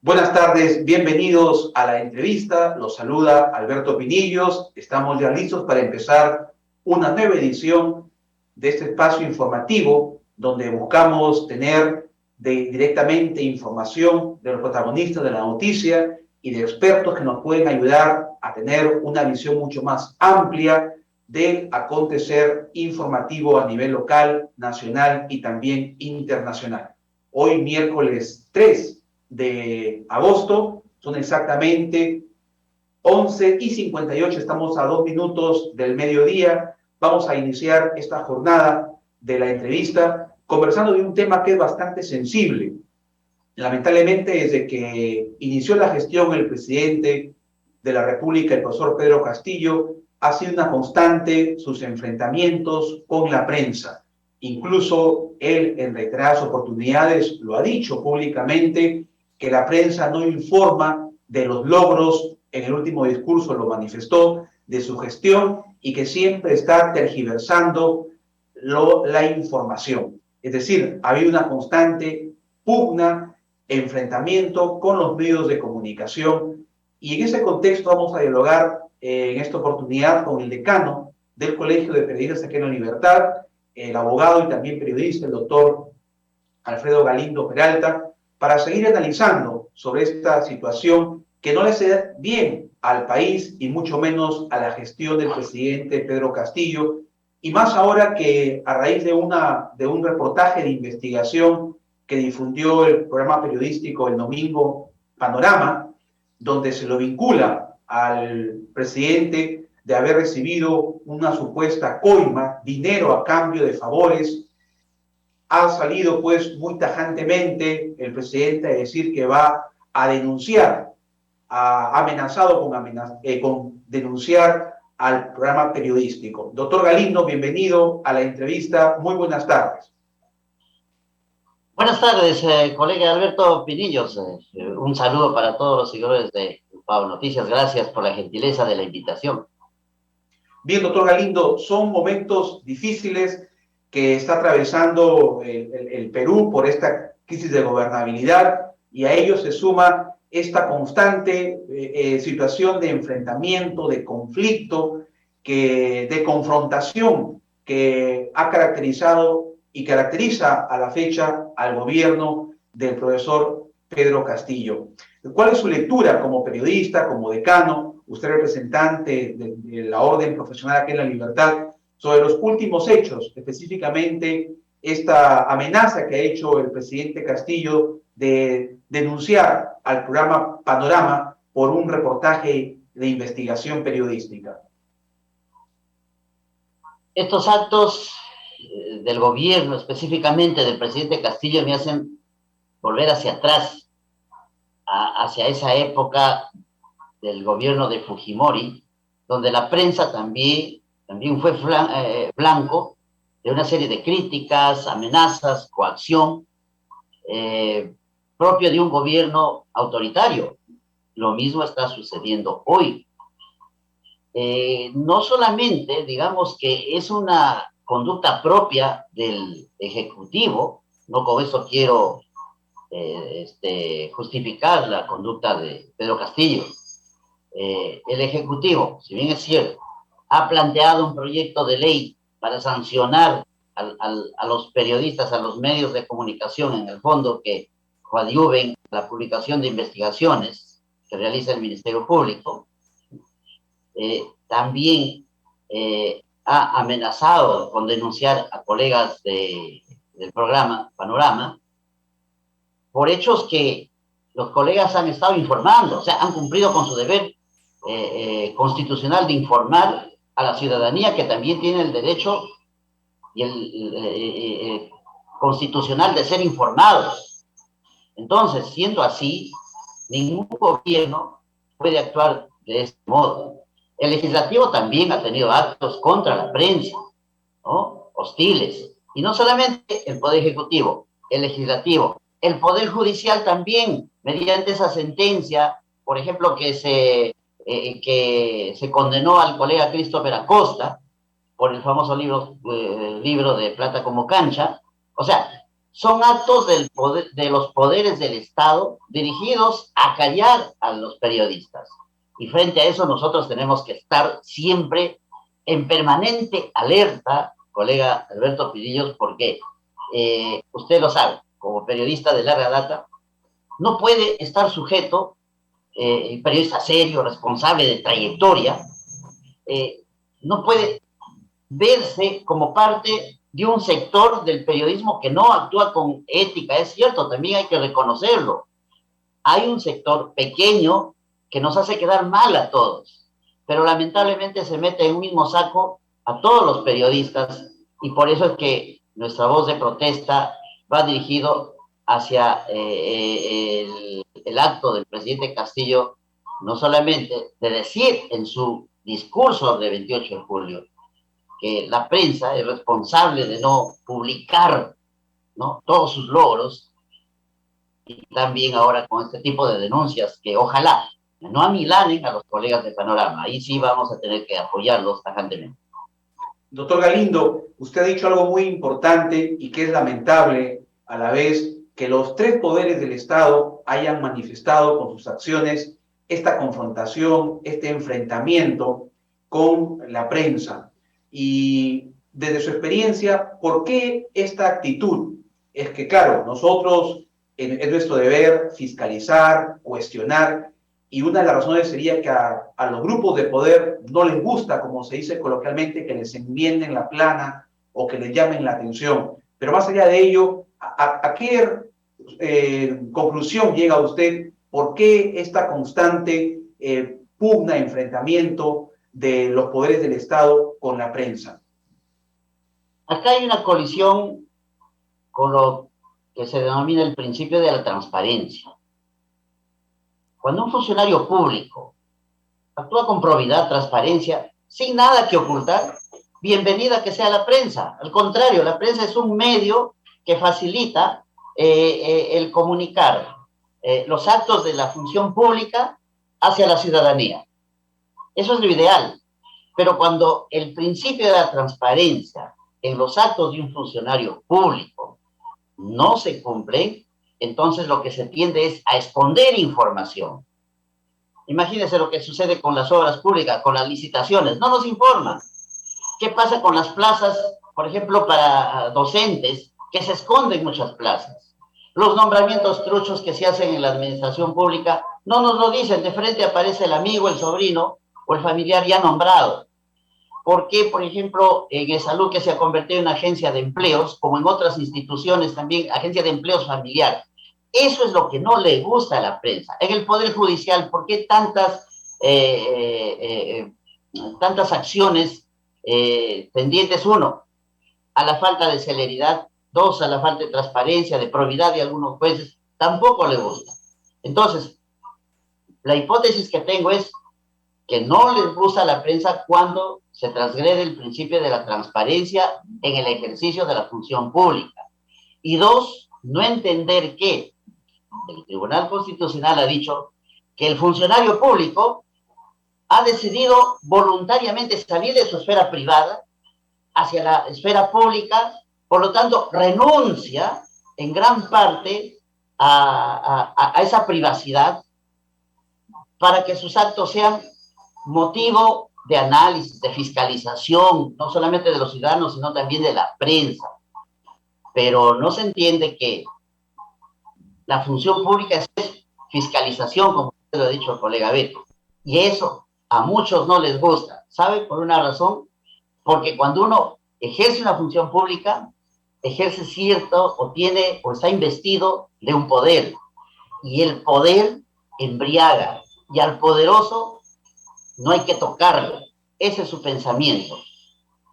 Buenas tardes, bienvenidos a la entrevista. Los saluda Alberto Pinillos. Estamos ya listos para empezar una nueva edición de este espacio informativo donde buscamos tener directamente información de los protagonistas de la noticia y de expertos que nos pueden ayudar a tener una visión mucho más amplia del acontecer informativo a nivel local, nacional y también internacional. Hoy, miércoles 3 de agosto, son exactamente 11:58, estamos a 2 minutos del mediodía. Vamos a iniciar esta jornada de la entrevista conversando de un tema que es bastante sensible. Lamentablemente, desde que inició la gestión el presidente de la República, el profesor Pedro Castillo, ha sido una constante sus enfrentamientos con la prensa. Incluso él en reiteradas oportunidades lo ha dicho públicamente, que la prensa no informa de los logros, en el último discurso lo manifestó, de su gestión, y que siempre está tergiversando la información. Es decir, ha habido una constante pugna, enfrentamiento con los medios de comunicación, y en ese contexto vamos a dialogar en esta oportunidad con el decano del Colegio de Periodistas aquí en La Libertad, el abogado y también periodista, el doctor Alfredo Galindo Peralta, para seguir analizando sobre esta situación que no le hace bien al país y mucho menos a la gestión del presidente Pedro Castillo, y más ahora que a raíz de un reportaje de investigación que difundió el programa periodístico el domingo Panorama, donde se lo vincula al presidente de haber recibido una supuesta coima, dinero a cambio de favores. Ha salido pues muy tajantemente el presidente a decir que va a denunciar, ha amenazado con denunciar al programa periodístico. Doctor Galindo, bienvenido a la entrevista. Muy buenas tardes. Buenas tardes, colega Alberto Pinillos. Un saludo para todos los seguidores de Pau Noticias. Gracias por la gentileza de la invitación. Bien, doctor Galindo, son momentos difíciles que está atravesando el Perú por esta crisis de gobernabilidad, y a ello se suma esta constante situación de enfrentamiento, de conflicto, de confrontación que ha caracterizado y caracteriza a la fecha al gobierno del profesor Pedro Castillo. ¿Cuál es su lectura como periodista, como decano, usted representante de la orden profesional aquí en La Libertad, sobre los últimos hechos, específicamente esta amenaza que ha hecho el presidente Castillo de denunciar al programa Panorama por un reportaje de investigación periodística? Estos actos del gobierno, específicamente del presidente Castillo, me hacen volver hacia atrás, hacia esa época del gobierno de Fujimori, donde la prensa también fue blanco de una serie de críticas, amenazas, coacción, propio de un gobierno autoritario. Lo mismo está sucediendo hoy. No solamente, digamos, que es una conducta propia del Ejecutivo, no con eso quiero justificar la conducta de Pedro Castillo. El Ejecutivo, si bien es cierto, ha planteado un proyecto de ley para sancionar a los periodistas, a los medios de comunicación, en el fondo, que coadyuven la publicación de investigaciones que realiza el Ministerio Público. También ha amenazado con denunciar a colegas del programa Panorama por hechos que los colegas han estado informando, o sea, han cumplido con su deber constitucional de informar a la ciudadanía, que también tiene el derecho y el constitucional de ser informados. Entonces, siendo así, ningún gobierno puede actuar de este modo. El legislativo también ha tenido actos contra la prensa, ¿no? Hostiles. Y no solamente el Poder Ejecutivo, el Legislativo, el Poder Judicial también, mediante esa sentencia, por ejemplo, que se condenó al colega Christopher Acosta por el famoso libro de Plata como Cancha. O sea, son actos del poder, de los poderes del Estado dirigidos a callar a los periodistas. Y frente a eso nosotros tenemos que estar siempre en permanente alerta, colega Alberto Pirillos, porque usted lo sabe, como periodista de larga data, no puede estar sujeto, periodista serio, responsable de trayectoria, eh, no puede verse como parte de un sector del periodismo que no actúa con ética. Es cierto, también hay que reconocerlo. Hay un sector pequeño que nos hace quedar mal a todos, pero lamentablemente se mete en un mismo saco a todos los periodistas, y por eso es que nuestra voz de protesta va dirigido hacia el acto del presidente Castillo, no solamente de decir en su discurso de 28 de julio que la prensa es responsable de no publicar, ¿no?, todos sus logros, y también ahora con este tipo de denuncias que ojalá no amilanen a los colegas de Panorama. Ahí sí vamos a tener que apoyarlos tajantemente. Doctor Galindo, usted ha dicho algo muy importante y que es lamentable a la vez, que los tres poderes del Estado hayan manifestado con sus acciones esta confrontación, este enfrentamiento con la prensa. Y desde su experiencia, ¿por qué esta actitud? Es que, claro, nosotros es nuestro deber fiscalizar, cuestionar, y una de las razones sería que a los grupos de poder no les gusta, como se dice coloquialmente, que les enmienden la plana o que les llamen la atención. Pero más allá de ello, ¿a qué conclusión llega usted? ¿Por qué esta constante pugna, enfrentamiento de los poderes del Estado con la prensa? Acá hay una colisión con lo que se denomina el principio de la transparencia. Cuando un funcionario público actúa con probidad, transparencia, sin nada que ocultar, bienvenida que sea la prensa. Al contrario, la prensa es un medio que facilita el comunicar los actos de la función pública hacia la ciudadanía. Eso es lo ideal. Pero cuando el principio de la transparencia en los actos de un funcionario público no se cumple, entonces lo que se tiende es a esconder información. Imagínense lo que sucede con las obras públicas, con las licitaciones. No nos informan. ¿Qué pasa con las plazas, por ejemplo, para docentes, que se esconden muchas plazas? Los nombramientos truchos que se hacen en la administración pública no nos lo dicen. De frente aparece el amigo, el sobrino o el familiar ya nombrado. ¿Por qué, por ejemplo, en salud, que se ha convertido en agencia de empleos, como en otras instituciones también, agencia de empleos familiar? Eso es lo que no le gusta a la prensa. En el Poder Judicial, ¿por qué tantas acciones tendientes? Uno, a la falta de celeridad. Dos, a la falta de transparencia, de probidad de algunos jueces. Tampoco le gusta. Entonces, la hipótesis que tengo es que no les gusta a la prensa cuando se transgrede el principio de la transparencia en el ejercicio de la función pública. Y dos, no entender que el Tribunal Constitucional ha dicho que el funcionario público ha decidido voluntariamente salir de su esfera privada hacia la esfera pública, por lo tanto renuncia en gran parte a esa privacidad para que sus actos sean motivo de análisis, de fiscalización, no solamente de los ciudadanos, sino también de la prensa. Pero no se entiende que la función pública es fiscalización, como usted lo ha dicho el colega Beto. Y eso a muchos no les gusta. ¿Sabe? Por una razón, porque cuando uno ejerce una función pública, ejerce cierto o tiene o está investido de un poder. Y el poder embriaga. Y al poderoso no hay que tocarlo. Ese es su pensamiento.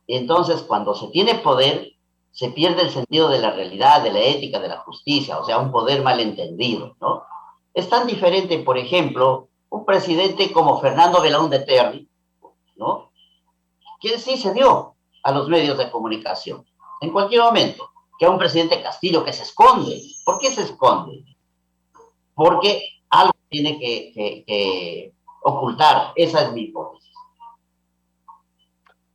Y entonces, cuando se tiene poder, se pierde el sentido de la realidad, de la ética, de la justicia, o sea, un poder malentendido, ¿no? Es tan diferente, por ejemplo, un presidente como Fernando Belaúnde Terry, ¿no?, que sí se dio a los medios de comunicación en cualquier momento, que a un presidente Castillo que se esconde. ¿Por qué se esconde? Porque algo tiene que ocultar. Esa es mi hipótesis.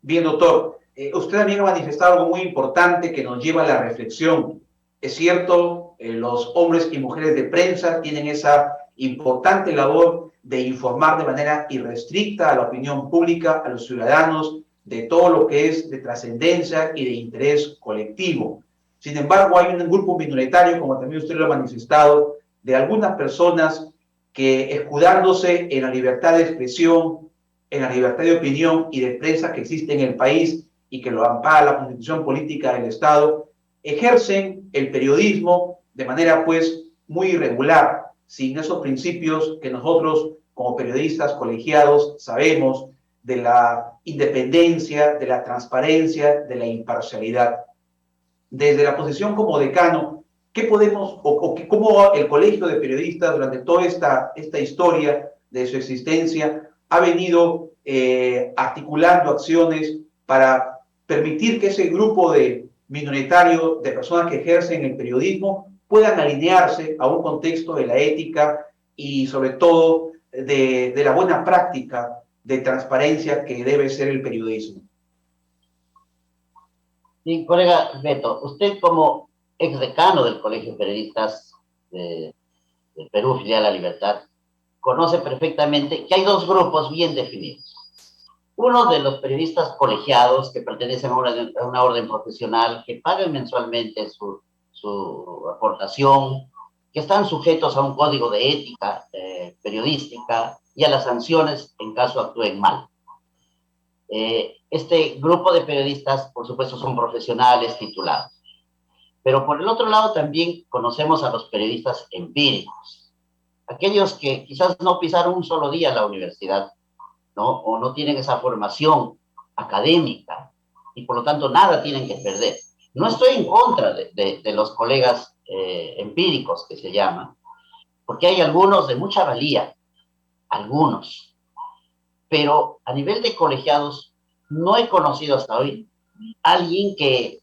Bien, doctor. Usted también ha manifestado algo muy importante que nos lleva a la reflexión. Es cierto, los hombres y mujeres de prensa tienen esa importante labor de informar de manera irrestricta a la opinión pública, a los ciudadanos, de todo lo que es de trascendencia y de interés colectivo. Sin embargo, hay un grupo minoritario, como también usted lo ha manifestado, de algunas personas que, escudándose en la libertad de expresión, en la libertad de opinión y de prensa que existe en el país y que lo ampara la Constitución Política del Estado, ejercen el periodismo de manera pues muy irregular, sin esos principios que nosotros como periodistas colegiados sabemos de la independencia, de la transparencia, de la imparcialidad. Desde la posición como decano, ¿qué podemos cómo el Colegio de Periodistas durante toda esta historia de su existencia ha venido articulando acciones para permitir que ese grupo de minoritario de personas que ejercen el periodismo puedan alinearse a un contexto de la ética y sobre todo de la buena práctica de transparencia que debe ser el periodismo? Sí, colega Beto, usted como exdecano del Colegio de Periodistas del Perú, filial La Libertad, conoce perfectamente que hay dos grupos bien definidos. Uno de los periodistas colegiados que pertenecen a una orden profesional, que pagan mensualmente su aportación, que están sujetos a un código de ética periodística y a las sanciones en caso actúen mal. Este grupo de periodistas, por supuesto, son profesionales titulados. Pero por el otro lado también conocemos a los periodistas empíricos, aquellos que quizás no pisaron un solo día en la universidad, ¿no? O no tienen esa formación académica y por lo tanto nada tienen que perder. No estoy en contra de los colegas empíricos, que se llaman, porque hay algunos de mucha valía, algunos, pero a nivel de colegiados no he conocido hasta hoy alguien que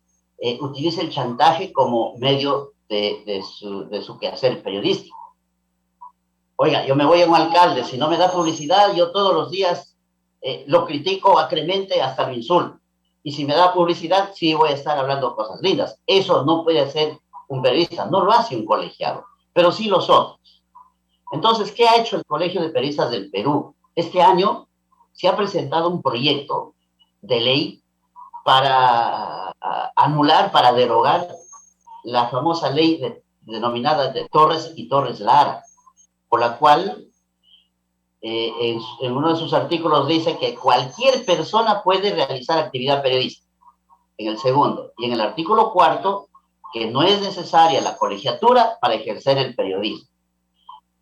utilice el chantaje como medio de su quehacer periodístico. Oiga, yo me voy a un alcalde, si no me da publicidad, yo todos los días lo critico acremente hasta lo insulto. Y si me da publicidad, sí voy a estar hablando cosas lindas. Eso no puede hacer un periodista, no lo hace un colegiado, pero sí los otros. Entonces, ¿qué ha hecho el Colegio de Periodistas del Perú? Este año se ha presentado un proyecto de ley para anular, para derogar la famosa ley denominada de Torres y Torres Lara, por la cual en uno de sus artículos dice que cualquier persona puede realizar actividad periodística, en el segundo, y en el artículo cuarto, que no es necesaria la colegiatura para ejercer el periodismo.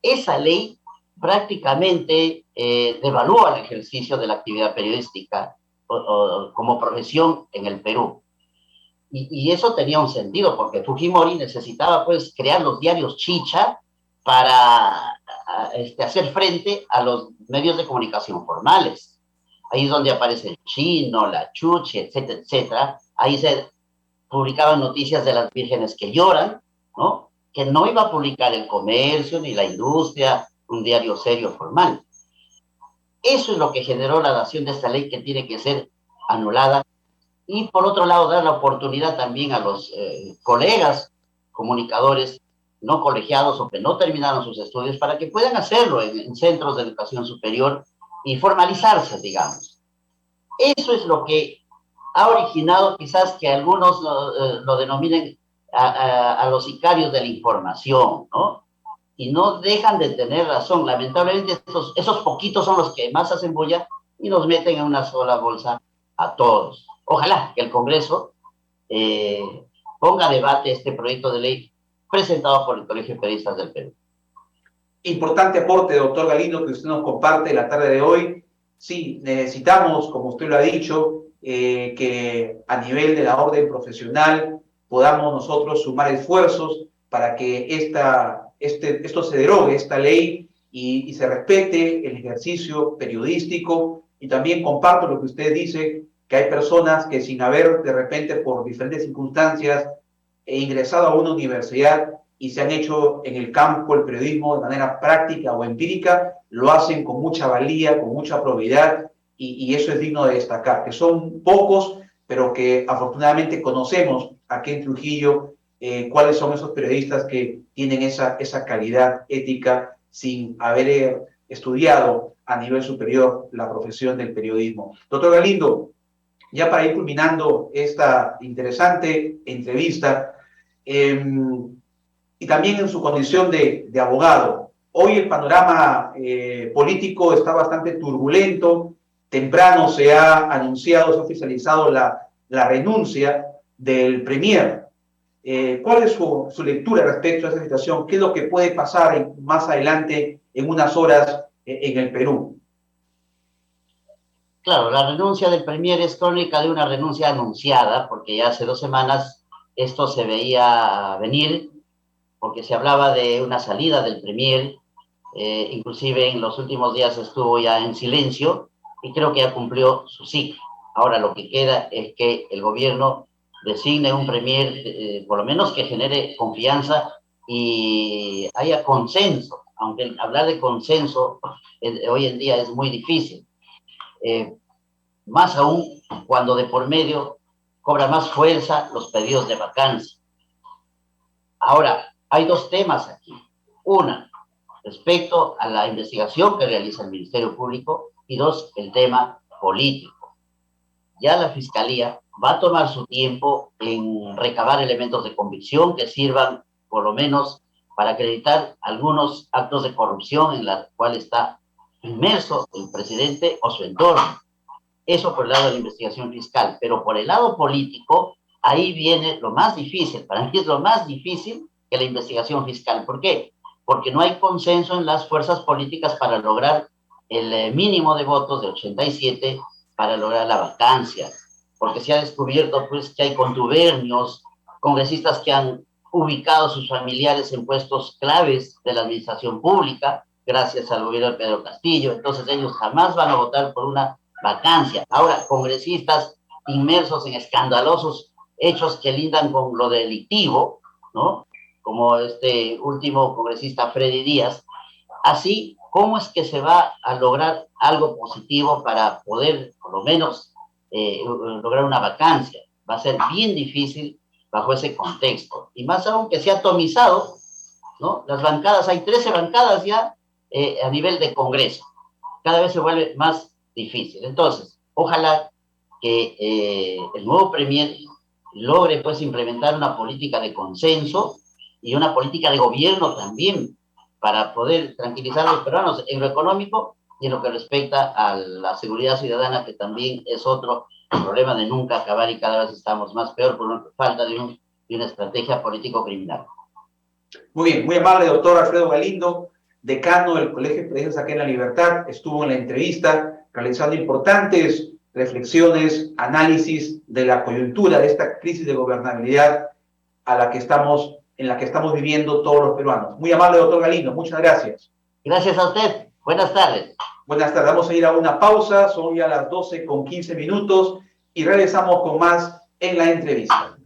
Esa ley prácticamente devalúa el ejercicio de la actividad periodística como profesión en el Perú. Y eso tenía un sentido, porque Fujimori necesitaba pues crear los diarios chicha para hacer frente a los medios de comunicación formales. Ahí es donde aparece el Chino, la Chuchi, etcétera, etcétera. Ahí se publicaban noticias de las vírgenes que lloran, ¿no? Que no iba a publicar el Comercio ni la Industria, un diario serio formal. Eso es lo que generó la dación de esta ley, que tiene que ser anulada. Y por otro lado, dar la oportunidad también a los colegas comunicadores no colegiados o que no terminaron sus estudios para que puedan hacerlo en centros de educación superior y formalizarse, digamos. Eso es lo que ha originado quizás que algunos lo denominen a los sicarios de la información, ¿no? Y no dejan de tener razón. Lamentablemente, esos poquitos son los que más hacen bulla y nos meten en una sola bolsa a todos. Ojalá que el Congreso ponga a debate este proyecto de ley presentado por el Colegio de Periodistas del Perú. Importante aporte, doctor Galindo, que usted nos comparte la tarde de hoy. Sí, necesitamos, como usted lo ha dicho, que a nivel de la orden profesional podamos nosotros sumar esfuerzos para que esto se derogue, esta ley, y se respete el ejercicio periodístico. Y también comparto lo que usted dice, que hay personas que sin haber de repente por diferentes circunstancias ingresado a una universidad y se han hecho en el campo el periodismo de manera práctica o empírica, lo hacen con mucha valía, con mucha probidad, y eso es digno de destacar, que son pocos, pero que afortunadamente conocemos aquí en Trujillo cuáles son esos periodistas que tienen esa calidad ética sin haber estudiado a nivel superior la profesión del periodismo. Doctor Galindo, ya para ir culminando esta interesante entrevista, y también en su condición de abogado, hoy el panorama político está bastante turbulento. Temprano se ha anunciado, se ha oficializado la renuncia del premier. ¿Cuál es su lectura respecto a esta situación? ¿Qué es lo que puede pasar más adelante en unas horas en el Perú? Claro, la renuncia del premier es crónica de una renuncia anunciada, porque ya hace 2 semanas esto se veía venir, porque se hablaba de una salida del premier, inclusive en los últimos días estuvo ya en silencio y creo que ya cumplió su ciclo. Ahora lo que queda es que el gobierno designe un premier, por lo menos que genere confianza y haya consenso, aunque hablar de consenso hoy en día es muy difícil. Más aún cuando de por medio cobra más fuerza los pedidos de vacancia. Ahora, hay dos temas aquí. Una, respecto a la investigación que realiza el Ministerio Público, y dos, el tema político. Ya la Fiscalía va a tomar su tiempo en recabar elementos de convicción que sirvan, por lo menos, para acreditar algunos actos de corrupción en los cuales está inmerso el presidente o su entorno. Eso por el lado de la investigación fiscal, pero por el lado político, ahí viene lo más difícil. Para mí es lo más difícil que la investigación fiscal. ¿Por qué? Porque no hay consenso en las fuerzas políticas para lograr el mínimo de votos de 87 para lograr la vacancia. Porque se ha descubierto pues, que hay contubernios, congresistas que han ubicado a sus familiares en puestos claves de la administración pública, gracias al gobierno de Pedro Castillo. Entonces ellos jamás van a votar por una vacancia. Ahora, congresistas inmersos en escandalosos hechos que lindan con lo delictivo, ¿no? Como este último congresista Freddy Díaz. Así, ¿cómo es que se va a lograr algo positivo para poder, por lo menos, lograr una vacancia? Va a ser bien difícil bajo ese contexto. Y más aún que se ha atomizado, ¿no? Las bancadas, hay 13 bancadas ya a nivel de Congreso. Cada vez se vuelve más difícil. Entonces, ojalá que el nuevo premier logre pues implementar una política de consenso y una política de gobierno también para poder tranquilizar a los peruanos en lo económico y en lo que respecta a la seguridad ciudadana, que también es otro problema de nunca acabar y cada vez estamos más peor por la falta de una estrategia político-criminal. Muy bien, muy amable, doctor Alfredo Galindo, decano del Colegio de Periodistas aquí en La Libertad, estuvo en la entrevista realizando importantes reflexiones, análisis de la coyuntura de esta crisis de gobernabilidad en la que estamos viviendo todos los peruanos. Muy amable, doctor Galindo, muchas gracias. Gracias a usted. Buenas tardes. Buenas tardes. Vamos a ir a una pausa, son ya las 12:15 y regresamos con más en la entrevista.